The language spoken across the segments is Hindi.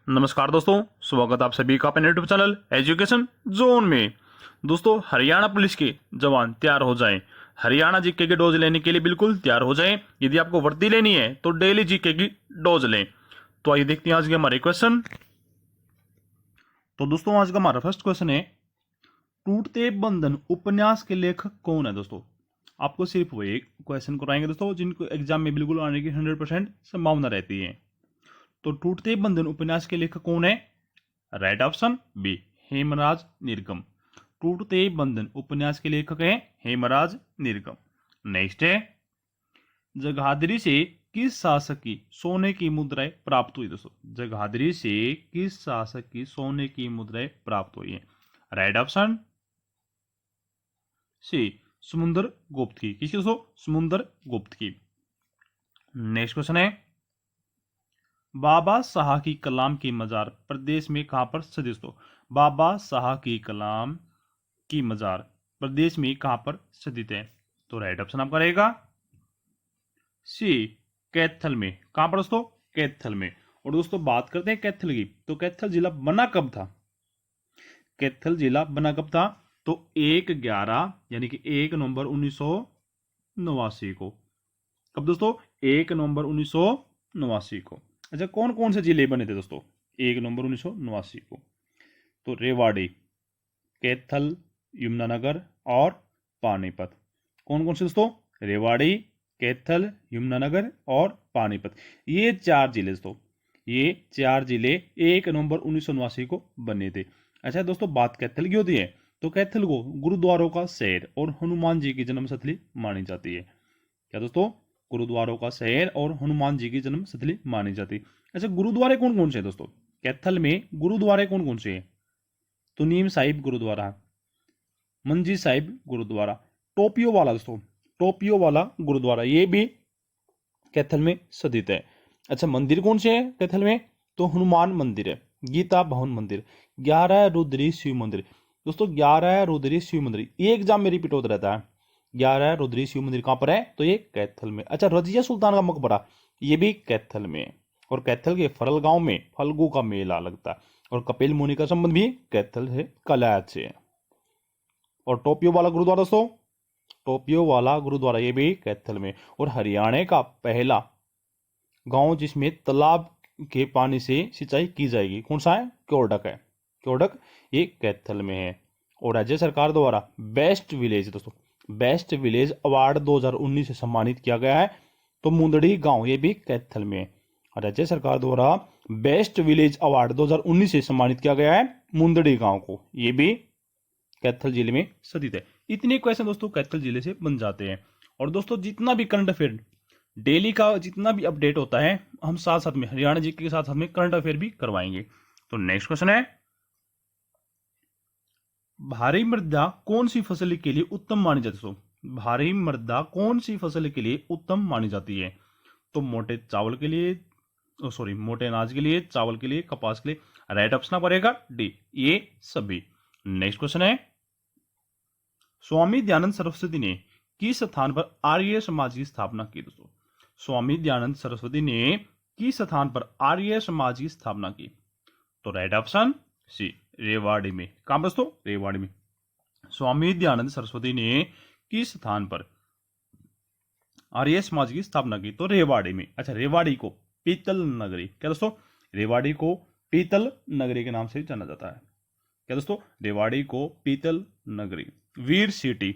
नमस्कार दोस्तों, स्वागत आप सभी का अपने यूट्यूब चैनल एजुकेशन जोन में। दोस्तों, हरियाणा पुलिस के जवान तैयार हो जाएं। हरियाणा जीके की डोज लेने के लिए बिल्कुल तैयार हो जाएं। यदि आपको वर्दी लेनी है तो डेली जीके की डोज लें। तो आइए देखते हैं आज के हमारे क्वेश्चन। तो दोस्तों, आज का हमारा फर्स्ट क्वेश्चन है, टूटते बंधन उपन्यास के लेखक कौन है। दोस्तों, आपको सिर्फ वो एक क्वेश्चन कराएंगे दोस्तों, जिनको एग्जाम में बिल्कुल आने की 100% संभावना रहती है। तो टूटते बंधन उपन्यास के लेखक कौन है? Right option B, Hemraj Nirgam. Tootte Bandhan उपन्यास के लेखक हैं हेमराज निरगम। नेक्स्ट है, जगाधरी से किस शासक की सोने की मुद्राएं प्राप्त हुई। दोस्तों, जगाधरी से किस शासक की सोने की मुद्राएं प्राप्त हुई है? राइट ऑप्शन सी, समुद्र गुप्त की। किसकी दोस्तों? समुद्र गुप्त की। नेक्स्ट क्वेश्चन है, बाबा शाह की कलाम की मजार प्रदेश में कहां पर स्थित है। दोस्तों, बाबा शाह की कलाम की मजार प्रदेश में कहां पर स्थित है? तो राइट ऑप्शन आपका रहेगा सी, कैथल में। कहां पर दोस्तों? कैथल में। और दोस्तों, बात करते हैं कैथल की, तो कैथल जिला बना कब था? कैथल जिला बना कब था? तो 1/11 यानी कि 1 नवंबर 1989 को। कब दोस्तों? 1 नवंबर 1989 को। अच्छा, कौन कौन से जिले बने थे दोस्तों 1 नवंबर 1989 को? तो रेवाड़ी, कैथल, यमुनानगर और पानीपत। कौन कौन से दोस्तों? रेवाड़ी, कैथल, यमुनानगर और पानीपत। ये 4 जिले दोस्तों, ये 4 जिले 1 नवंबर 1989 को बने थे। अच्छा दोस्तों, बात कैथल की होती है, तो कैथल को गुरुद्वारों का शहर और हनुमान जी की जन्मस्थली मानी जाती है। क्या दोस्तों? गुरुद्वारों का शहर और हनुमान जी की जन्मस्थली मानी जाती है। अच्छा, गुरुद्वारे कौन कौन से हैं दोस्तों? कैथल में गुरुद्वारे कौन कौन से हैं? तो नीम साहिब गुरुद्वारा, मंजी साहिब गुरुद्वारा, टोपियो वाला दोस्तों, टोपियो वाला गुरुद्वारा, ये भी कैथल में स्थित है। अच्छा, मंदिर कौन से है कैथल में? तो हनुमान मंदिर है, गीता भवन मंदिर, 11 रुद्री शिव मंदिर। दोस्तों, 11 रुद्री शिव मंदिर ये एग्जाम में रिपीट होता रहता है। 11 रुद्री शिव मंदिर कहां पर है? तो ये कैथल में। अच्छा, रजिया सुल्तान का मकबरा, ये भी कैथल में। और कैथल के फरल गांव में फल्गु का मेला लगता है। और कपिल मुनि का संबंध भी कैथल है, कलायत से। और टोपियो वाला गुरुद्वारा दोस्तों, टोपियो वाला गुरुद्वारा ये भी कैथल में। और हरियाणा का पहला गांव जिसमें तालाब के पानी से सिंचाई की जाएगी, कौन सा है? क्योड़क है, क्योड़क, ये कैथल में है। और राज्य सरकार द्वारा बेस्ट विलेज दोस्तों, बेस्ट विलेज अवार्ड 2019 से सम्मानित किया गया है, तो मुंदड़ी गांव ये भी कैथल में। राज्य सरकार द्वारा बेस्ट विलेज अवार्ड 2019 से सम्मानित किया गया है मुंदड़ी गांव को, ये भी कैथल जिले में स्थित है। इतने क्वेश्चन दोस्तों कैथल जिले से बन जाते हैं। और दोस्तों, जितना भी करंट अफेयर डेली का जितना भी अपडेट होता है, हम साथ साथ में हरियाणा जीके के साथ साथ में करंट अफेयर भी करवाएंगे। तो नेक्स्ट क्वेश्चन है, भारी मृदा कौन सी फसल के लिए उत्तम मानी जाती है? भारी मृदा कौन सी फसल के लिए उत्तम मानी जाती है? तो मोटे चावल के लिए, सॉरी, मोटे अनाज के लिए, चावल के लिए, कपास के लिए। राइट ऑप्शन पड़ेगा डी, ये सभी। नेक्स्ट क्वेश्चन है, स्वामी दयानंद सरस्वती ने किस स्थान पर आर्य समाज की स्थापना की? दोस्तों, स्वामी दयानंद सरस्वती ने किस स्थान पर आर्य समाज की स्थापना की? तो राइट ऑप्शन सी, रेवाड़ी में। कहां दोस्तों? रेवाड़ी में। स्वामी दयानंद सरस्वती ने किस स्थान पर आर्य समाज की स्थापना की? तो रेवाड़ी में। अच्छा, रेवाड़ी को पीतल नगरी, क्या दोस्तों? रेवाड़ी को पीतल नगरी के नाम से जाना जाता है। क्या दोस्तों? रेवाड़ी को पीतल नगरी, वीर सिटी।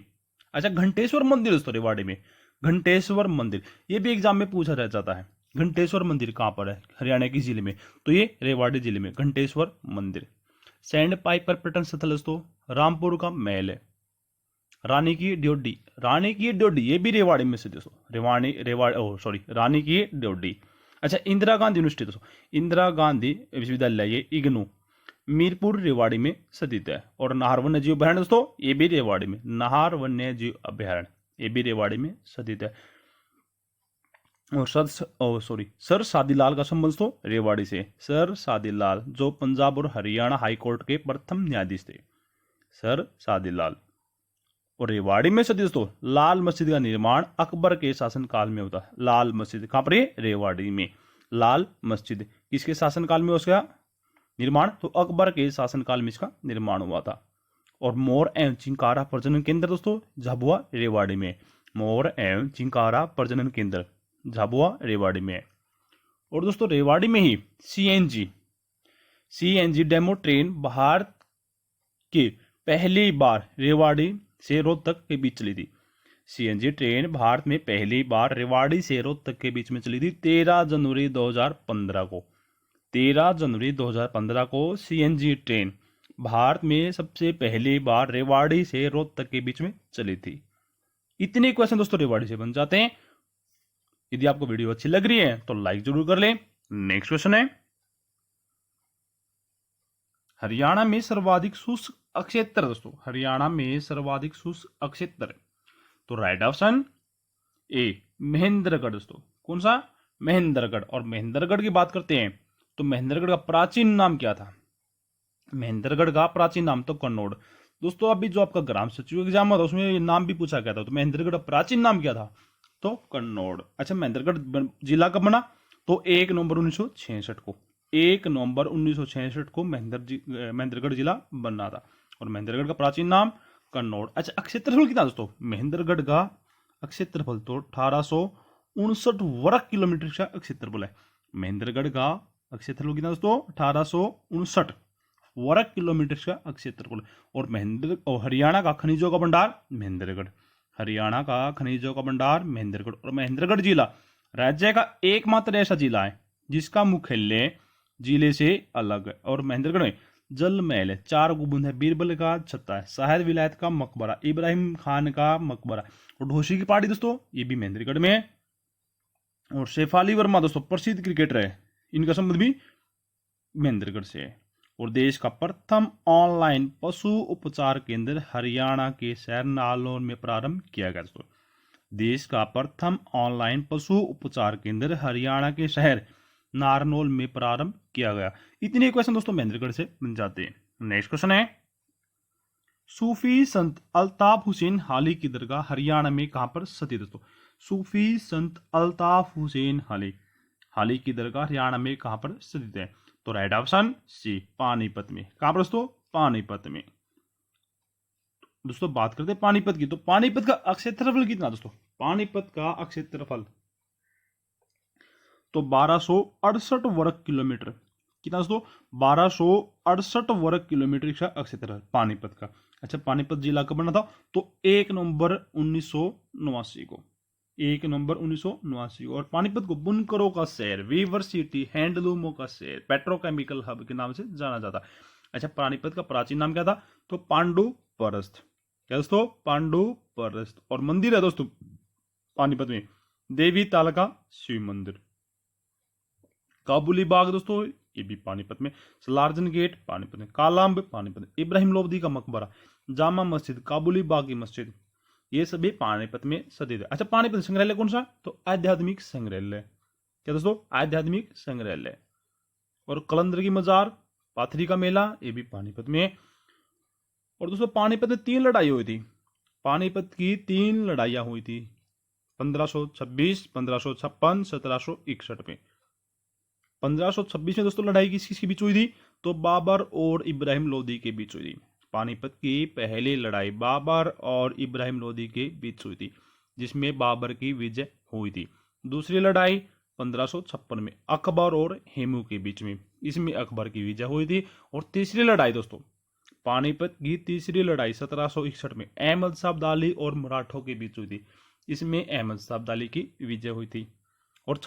अच्छा, घंटेश्वर मंदिर दोस्तों, रेवाड़ी में घंटेश्वर मंदिर, ये भी एग्जाम में पूछा रह जाता है। घंटेश्वर मंदिर कहां पर है? हरियाणा की जिले में, तो ये रेवाड़ी जिले में घंटेश्वर मंदिर। सैंड पाइपर पर्यटन स्थल दोस्तों, रामपुर का महल है। रानी की ड्योडी, रानी की ड्योडी ये भी रेवाड़ी में से दोस्तों, रानी की ड्योडी। अच्छा, इंदिरा गांधी यूनिवर्सिटी दोस्तों, इंदिरा गांधी विश्वविद्यालय, ये इग्नू, मीरपुर रेवाड़ी में स्थित है। और नाहर वन्य जीव अभ्यारण्य दोस्तों, ये भी रेवाड़ी में, नाहर वन्य जीव अभ्यारण्य ये भी रेवाड़ी में स्थित है। और सर सादीलाल का संबंध तो रेवाड़ी से। सर सादीलाल जो पंजाब और हरियाणा हाईकोर्ट के प्रथम न्यायाधीश थे, सर सादीलाल। और रेवाड़ी में स्थित दोस्तों लाल मस्जिद का निर्माण अकबर के शासनकाल में होता है। लाल मस्जिद कहां पर है? रेवाड़ी में। लाल मस्जिद किसके शासनकाल में हो गया? निर्माण, तो अकबर के शासनकाल में इसका निर्माण हुआ था। और मोर एवं चिंकारा प्रजनन केंद्र दोस्तों झाबुआ रेवाड़ी में, मोर एवं चिंकारा प्रजनन केंद्र झाबुआ रेवाड़ी में। और दोस्तों रेवाड़ी में ही सीएनजी डेमो ट्रेन भारत की पहली बार रेवाड़ी से रोहतक के बीच चली थी। सीएनजी ट्रेन भारत में पहली बार रेवाड़ी से रोहतक के बीच में चली थी 13 जनवरी 2015 को। 13 जनवरी 2015 को सीएनजी ट्रेन भारत में सबसे पहली बार रेवाड़ी से रोहतक के बीच में चली थी। इतने क्वेश्चन दोस्तों रेवाड़ी से बन जाते हैं। यदि आपको वीडियो अच्छी लग रही है तो लाइक जरूर कर लें। नेक्स्ट क्वेश्चन है, हरियाणा में सर्वाधिक शुष्क अक्षेत्र दोस्तों, हरियाणा में सर्वाधिक शुष्क अक्षेत्र, तो राइट ऑप्शन ए महेंद्रगढ़ दोस्तों। कौन सा? महेंद्रगढ़। और महेंद्रगढ़ की बात करते हैं तो महेंद्रगढ़ का प्राचीन नाम क्या था? महेंद्रगढ़ का प्राचीन नाम तो कन्नौड़। दोस्तों अभी जो आपका ग्राम सचिव एग्जाम था उसमें ये नाम भी पूछा गया था, तो महेंद्रगढ़ का प्राचीन नाम क्या था? तो कन्नौड़। अच्छा महेंद्रगढ़ जिला कब बना? तो 1 नवंबर 1966 को, 1 नवंबर 1966 को महेंद्रगढ़ जिला बनना था। और महेंद्रगढ़ का प्राचीन नाम कन्नौड़। अच्छा क्षेत्रफल कितना दोस्तों? महेंद्रगढ़ का क्षेत्रफल तो 1859 वर्ग किलोमीटर का क्षेत्रफल है। महेंद्रगढ़ का क्षेत्रफल कितना दोस्तों? 1859 वर्ग किलोमीटर का क्षेत्रफल। और हरियाणा का खनिजों का भंडार महेंद्रगढ़, हरियाणा का खनिजों का भंडार महेंद्रगढ़। और महेंद्रगढ़ जिला राज्य का एकमात्र ऐसा जिला है जिसका मुख्यालय जिले से अलग है। और महेंद्रगढ़ में जल महल है, 4 गुंबद है, बीरबल का छत्ता है, शाहिद विलायत का मकबरा, इब्राहिम खान का मकबरा। और ढोशी की पहाड़ी दोस्तों ये भी महेंद्रगढ़ में है। और शेफाली वर्मा दोस्तों प्रसिद्ध क्रिकेटर है, इनका संबंध भी महेंद्रगढ़ से है। और देश का प्रथम ऑनलाइन पशु उपचार केंद्र हरियाणा के शहर नारनौल में प्रारंभ किया गया दोस्तों। देश का प्रथम ऑनलाइन पशु उपचार केंद्र हरियाणा के शहर नारनौल में प्रारंभ किया गया। इतने क्वेश्चन दोस्तों महेंद्रगढ़ से बन जाते हैं। नेक्स्ट क्वेश्चन है, सूफी संत अल्ताफ हुसैन हाली की दरगाह हरियाणा में कहां पर स्थित दोस्तों? सूफी संत अल्ताफ हुसैन हाली की दरगाह हरियाणा में कहां पर स्थित है? तो राइट ऑप्शन सी पानीपत में। कहां पर दोस्तों? पानीपत में। दोस्तों बात करते हैं पानीपत की, तो पानीपत का क्षेत्रफल कितना दोस्तों? पानीपत का क्षेत्रफल तो 1268 वर्ग किलोमीटर। कितना दोस्तों? 1268 वर्ग किलोमीटर का क्षेत्रफल पानीपत का। अच्छा पानीपत जिला कब बना था? तो 1 नवंबर 1989 को, 1 नवंबर 1989 को। और पानीपत को बुनकरों का शहर, वीवर सिटी, हैंडलूमों का शहर, पेट्रोकेमिकल हब के नाम से जाना जाता। अच्छा पानीपत का प्राचीन नाम क्या था? तो पांडु परस्त। क्या दोस्तों? पांडु परस्त। और मंदिर है दोस्तों पानीपत में देवी तालका शिव मंदिर। काबुली बाग दोस्तों ये भी पानीपत में, सलार्जन गेट पानीपत में, कालाम्ब पानीपत में, इब्राहिम लोधी का मकबरा, जामा मस्जिद, काबुली बाग की मस्जिद, ये सभी पानीपत में स्थित है। अच्छा पानीपत संग्रहालय कौन सा? तो आध्यात्मिक संग्रहालय। क्या दोस्तों? आध्यात्मिक संग्रहालय। और कलंदर की मजार, पाथरी का मेला ये भी पानीपत में। और दोस्तों पानीपत में 3 लड़ाई हुई थी, पानीपत की 3 लड़ाइयां हुई थी, 1526, 1556, 1761 में। 1526 में दोस्तों लड़ाई किसकी बीच हुई थी? तो बाबर और इब्राहिम लोधी के बीच हुई थी। पानीपत की पहली लड़ाई बाबर और इब्राहिम लोधी के बीच हुई थी जिसमें बाबर की विजय हुई थी। दूसरी लड़ाई 1556 में अकबर और हेमू के बीच में, इसमें अकबर की विजय हुई थी। और तीसरी लड़ाई दोस्तों पानीपत की तीसरी लड़ाई 1761 में अहमद शाह अब्दाली और मराठों के बीच हुई थी, इसमें अहमद शाह अब्दाली की विजय हुई थी। और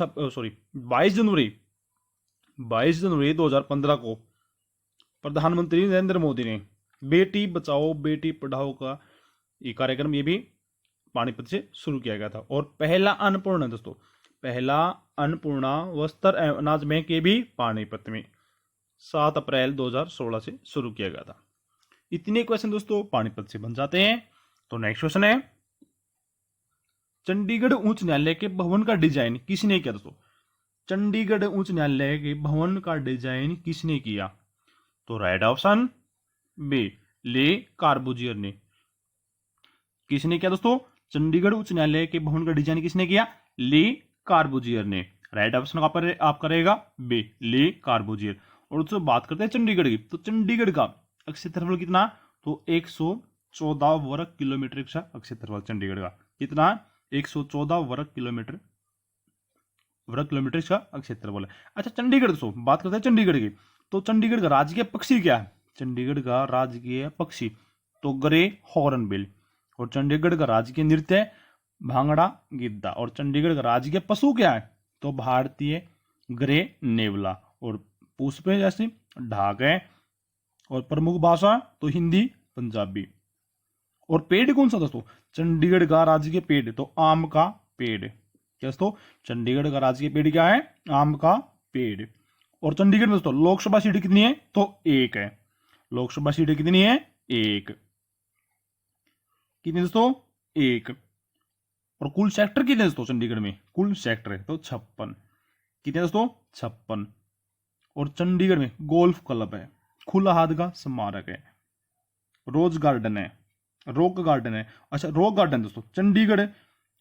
22 जनवरी 2015 को प्रधानमंत्री नरेंद्र मोदी ने बेटी बचाओ बेटी पढ़ाओ का ये कार्यक्रम ये भी पानीपत से शुरू किया गया था। और पहला अन्नपूर्णा दोस्तों, पहला अन्नपूर्णा वस्त्र एवं अनाज बैंक ये भी पानीपत में 7 अप्रैल 2016 से शुरू किया गया था। इतने क्वेश्चन दोस्तों पानीपत से बन जाते हैं। तो नेक्स्ट क्वेश्चन है, चंडीगढ़ उच्च न्यायालय के भवन का डिजाइन किसने किया दोस्तों? चंडीगढ़ उच्च न्यायालय के भवन का डिजाइन किसने किया? तो राइट ऑप्शन बी ले कार्बुजियर ने। किसने किया दोस्तों? चंडीगढ़ उच्च न्यायालय के भवन का डिजाइन किसने किया? ले कार्बुजियर ने। राइट ऑप्शन आपका रहेगा बी ले कार्बुजियर। और उससे बात करते हैं चंडीगढ़ की, तो चंडीगढ़ का अक्षय क्षेत्रफल कितना, तो 114 वर्ग किलोमीटर का अक्षय क्षेत्रफल चंडीगढ़ का कितना, 114 वर्ग किलोमीटर का क्षेत्रफल है। अच्छा चंडीगढ़, दोस्तों बात करते हैं चंडीगढ़ की, तो चंडीगढ़ का राजकीय पक्षी क्या है, चंडीगढ़ का राजकीय पक्षी तो ग्रे हॉर्नबिल, और चंडीगढ़ का राजकीय नृत्य भांगड़ा गिद्दा, और चंडीगढ़ का राजकीय पशु क्या है, तो भारतीय ग्रे नेवला, और पुष्प है जैसे ढाक है, और प्रमुख भाषा तो हिंदी पंजाबी। और पेड़ कौन सा दोस्तों, चंडीगढ़ का राजकीय पेड़ तो आम का पेड़, क्या दोस्तों चंडीगढ़ का राजकीय पेड़ क्या है, आम का पेड़। और चंडीगढ़ में दोस्तों लोकसभा सीट कितनी है, तो 1 है, लोकसभा सीट कितनी है, 1, कितनी दोस्तों 1। और कुल सेक्टर कितने दोस्तों चंडीगढ़ में, कुल सेक्टर है तो 56, कितने दोस्तों 56। और चंडीगढ़ में गोल्फ क्लब है, खुला हाथ का स्मारक है, रोज गार्डन है, रॉक गार्डन है। अच्छा रॉक गार्डन दोस्तों चंडीगढ़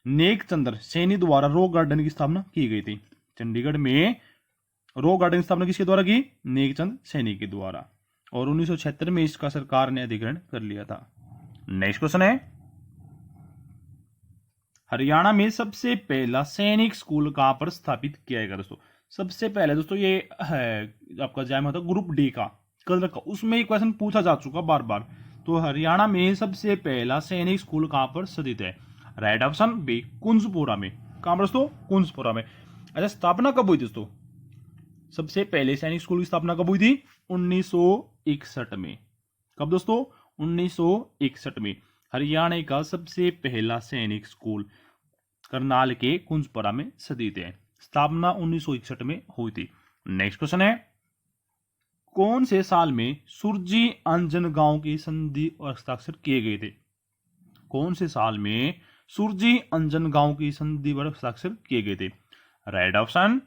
नेक चंद्र सैनी द्वारा रॉक गार्डन की स्थापना की गई थी, चंडीगढ़ में रॉक गार्डन की स्थापना किसके द्वारा की, नेकचंद सैनी के द्वारा, और 1976 में इसका सरकार ने अधिग्रहण कर लिया था। नेक्स्ट क्वेश्चन है, हरियाणा में सबसे पहला सैनिक स्कूल कहां पर स्थापित किया गया दोस्तों, सबसे पहले दोस्तों ये है आपका जैम होता ग्रुप डी का कल रखा, उसमें एक क्वेश्चन पूछा जा चुका बार बार, तो हरियाणा में सबसे पहला सैनिक स्कूल कहां पर स्थित है, राइट ऑप्शन बी कुंजपुरा में, कहां पर दोस्तों कुंजपुरा में। अच्छा स्थापना कब हुई दोस्तों, सबसे पहले सैनिक स्कूल की स्थापना कब हुई थी, 1961 में, कब दोस्तों 1961 में हरियाणा का सबसे पहला सैनिक स्कूल करनाल के कुंजपुरा में स्थित है, स्थापना 1961 में हुई थी। नेक्स्ट क्वेश्चन है, कौन से साल में सुरजी अंजन गांव की संधि और हस्ताक्षर किए गए थे, कौन से साल में सुरजी अंजन गांव की संधि और हस्ताक्षर किए गए थे, राइट ऑप्शन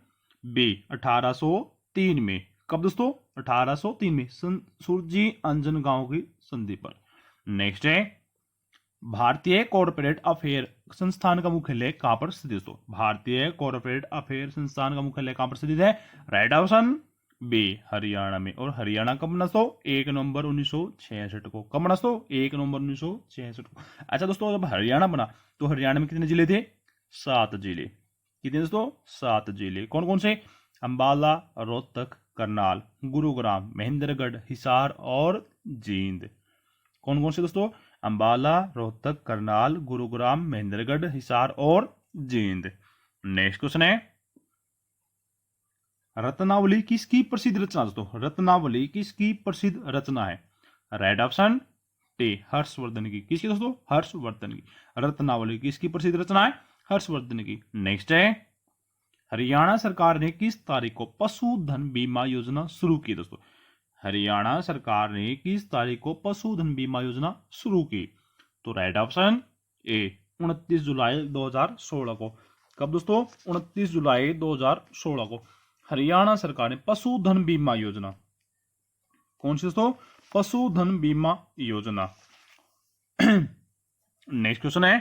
बी 1803 में, कब दोस्तों 1803 में सुरजी अंजन गांव की संधि पर। नेक्स्ट है, भारतीय कॉर्पोरेट अफेयर संस्थान का मुख्यालय कहां पर स्थित है, भारतीय कॉर्पोरेट अफेयर संस्थान का मुख्यालय कहां पर स्थित है, राइट ऑप्शन बी हरियाणा में, और हरियाणा कब बना दोस्तों 1 नवंबर 1966 को, कब बना दोस्तों 1 नवंबर 1966 को। अच्छा दोस्तों जब हरियाणा बना तो हरियाणा में कितने जिले थे, 7 जिले, कितने दोस्तों 7 जिले, कौन कौन से, अंबाला, रोहतक, करनाल, गुरुग्राम, महेंद्रगढ़, हिसार और जींद, कौन कौन से दोस्तों, अंबाला, रोहतक, करनाल, गुरुग्राम, महेंद्रगढ़, हिसार और जींद। नेक्स्ट क्वेश्चन है, रत्नावली किसकी प्रसिद्ध रचना दोस्तों, रत्नावली किसकी प्रसिद्ध रचना है, राइट ऑप्शन टी हर्षवर्धन की, किसकी दोस्तों हर्षवर्धन की, रत्नावली किसकी प्रसिद्ध रचना है, हर्षवर्धन की। नेक्स्ट है, हरियाणा सरकार ने किस तारीख को पशुधन बीमा योजना शुरू की दोस्तों, हरियाणा सरकार ने किस तारीख को पशुधन बीमा योजना शुरू की, तो राइट ऑप्शन ए 29 जुलाई 2016 को, कब दोस्तों 29 जुलाई 2016 को हरियाणा सरकार ने पशुधन बीमा योजना, कौन सी दोस्तों पशुधन बीमा योजना। नेक्स्ट क्वेश्चन है,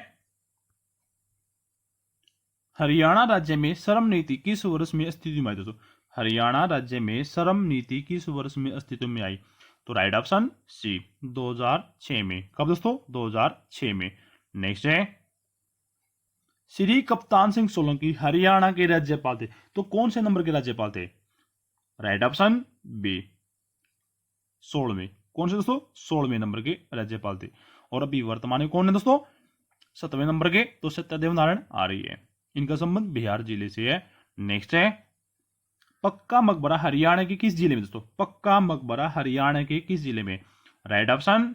हरियाणा राज्य में श्रम नीति किस वर्ष में अस्तित्व में आई दोस्तों, हरियाणा राज्य में श्रम नीति किस वर्ष में अस्तित्व में आई, तो राइट ऑप्शन सी 2006 में, कब दोस्तों 2006 में। नेक्स्ट है, श्री कप्तान सिंह सोलंकी हरियाणा के राज्यपाल थे, तो कौन से नंबर के राज्यपाल थे, राइट ऑप्शन बी 16वें, कौन से दोस्तों 16वें नंबर के राज्यपाल थे, और अभी वर्तमान में कौन है दोस्तों 7वें नंबर के, तो सत्यदेव नारायण आर्य है, इनका संबंध बिहार जिले से है। नेक्स्ट है, पक्का मकबरा हरियाणा के किस जिले में दोस्तों, पक्का मकबरा हरियाणा के किस जिले में, राइट ऑप्शन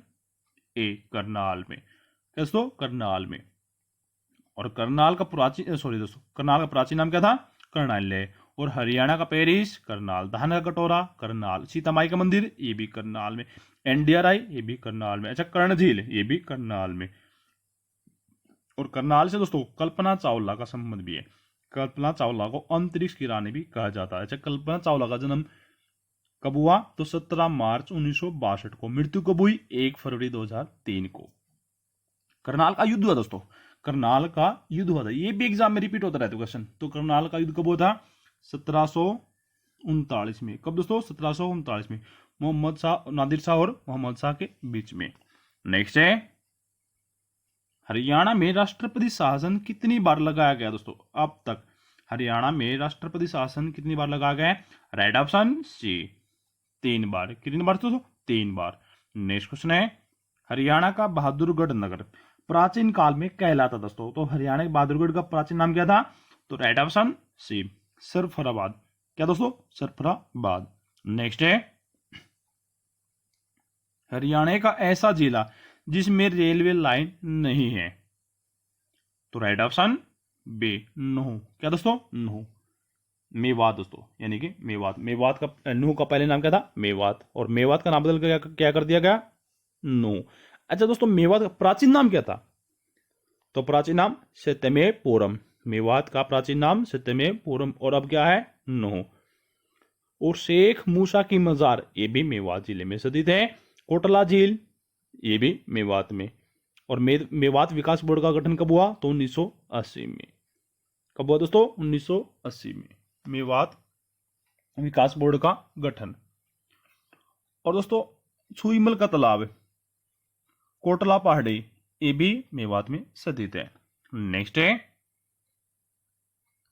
ए करनाल में, दोस्तों करनाल में। और करनाल का प्राचीन करनाल का प्राचीन नाम क्या था, कर्णालय, और हरियाणा का पेरिस करनाल, धान का कटोरा करनाल, सीता माई का मंदिर ये भी करनाल में, एनडीआरआई ये भी करनाल में, अच्छा कर्ण झील ये भी करनाल में। और करनाल से दोस्तों कल्पना चावला का संबंध भी है, कल्पना चावला को अंतरिक्ष की रानी भी कहा जाता है। अच्छा कल्पना चावला का जन्म कब हुआ, तो 17 मार्च 1962 को, मृत्यु कब हुई 1 फरवरी 2003 को। करनाल का युद्ध हुआ दोस्तों, करनाल का युद्ध हुआ था, ये भी एग्जाम में रिपीट होता रहता है क्वेश्चन, तो करनाल का युद्ध कब हुआ था 1762 1739 में। कब दोस्तों? 1739 में, मोहम्मद शाह, नादिर शाह और मोहम्मद शाह के बीच में। नेक्स्ट है, हरियाणा में राष्ट्रपति शासन कितनी बार लगाया गया दोस्तों अब तक? हरियाणा में राष्ट्रपति शासन कितनी बार लगाया गया है? राइट ऑप्शन सी, 3 बार। कितनी बार दोस्तों? 3 बार। नेक्स्ट क्वेश्चन है, हरियाणा का बहादुरगढ़ नगर प्राचीन काल में कहलाता दोस्तों, तो हरियाणा के बहादुरगढ़ का प्राचीन नाम क्या था? तो राइट ऑप्शन सी, सरफराबाद। क्या दोस्तों? सरफराबाद। नेक्स्ट है, हरियाणा का ऐसा जिला जिसमें रेलवे लाइन नहीं है, तो राइट ऑप्शन बी, नुह। क्या दोस्तों? नुह। मेवात दोस्तों, यानी कि मेवात। मेवात का, नुह का पहले नाम क्या था? मेवात, और मेवात का नाम बदल कर क्या कर दिया गया? नुह। अच्छा दोस्तों, मेवात का प्राचीन नाम क्या था? तो प्राचीन नाम सत्यमेवपुरम। मेवात का प्राचीन नाम सत्यमेवपुरम, और अब क्या है? नुह। और शेख मूसा की मजार, ये भी मेवात जिले में स्थित है। कोटला झील, ये भी मेवात में। और मेवात विकास बोर्ड का गठन कब हुआ? तो 1980 में। कब हुआ दोस्तों? 1980 में मेवात विकास बोर्ड का गठन। और दोस्तों, छुईमल का तालाब, कोटला पहाड़ी, ये भी मेवात में स्थित है। नेक्स्ट है,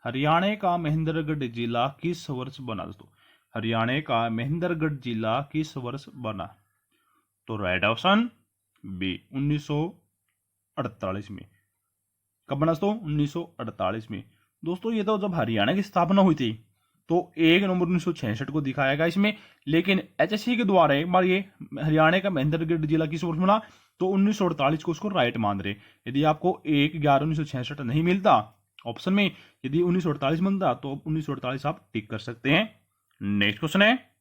हरियाणा का महेंद्रगढ़ जिला किस वर्ष बना दोस्तों? हरियाणा का महेंद्रगढ़ जिला किस वर्ष बना? तो राइट ऑप्शन बी, 1948 में। कब बना दोस्तों? 1948 में। दोस्तों, ये तो जब हरियाणा की स्थापना हुई थी तो 1 नवंबर 1966 को दिखाया गया इसमें, लेकिन एचएससी के द्वारा एक बार ये हरियाणा का महेंद्रगढ़ जिला किस वर्ष बना, तो 1948 को उसको राइट मान रहे। यदि आपको 1/11/1966 नहीं मिलता ऑप्शन में, यदि 1948 बनता तो 1948 आप टिक कर सकते हैं। नेक्स्ट क्वेश्चन है,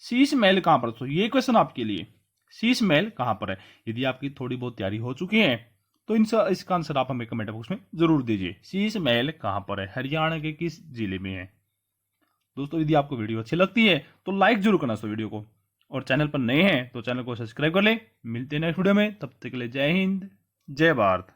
शीश महल कहां पर? तो ये क्वेश्चन आपके लिए, शीश महल कहां पर है? यदि आपकी थोड़ी बहुत तैयारी हो चुकी है तो इसका आंसर आप हमें कमेंट बॉक्स में जरूर दीजिए। शीश महल कहां पर है? हरियाणा के किस जिले में है? दोस्तों, यदि आपको वीडियो अच्छी लगती है तो लाइक जरूर करना इस वीडियो को, और चैनल पर नए हैं तो चैनल को सब्सक्राइब कर ले। मिलते हैं नेक्स्ट वीडियो में, तब तक के लिए जय हिंद, जय भारत।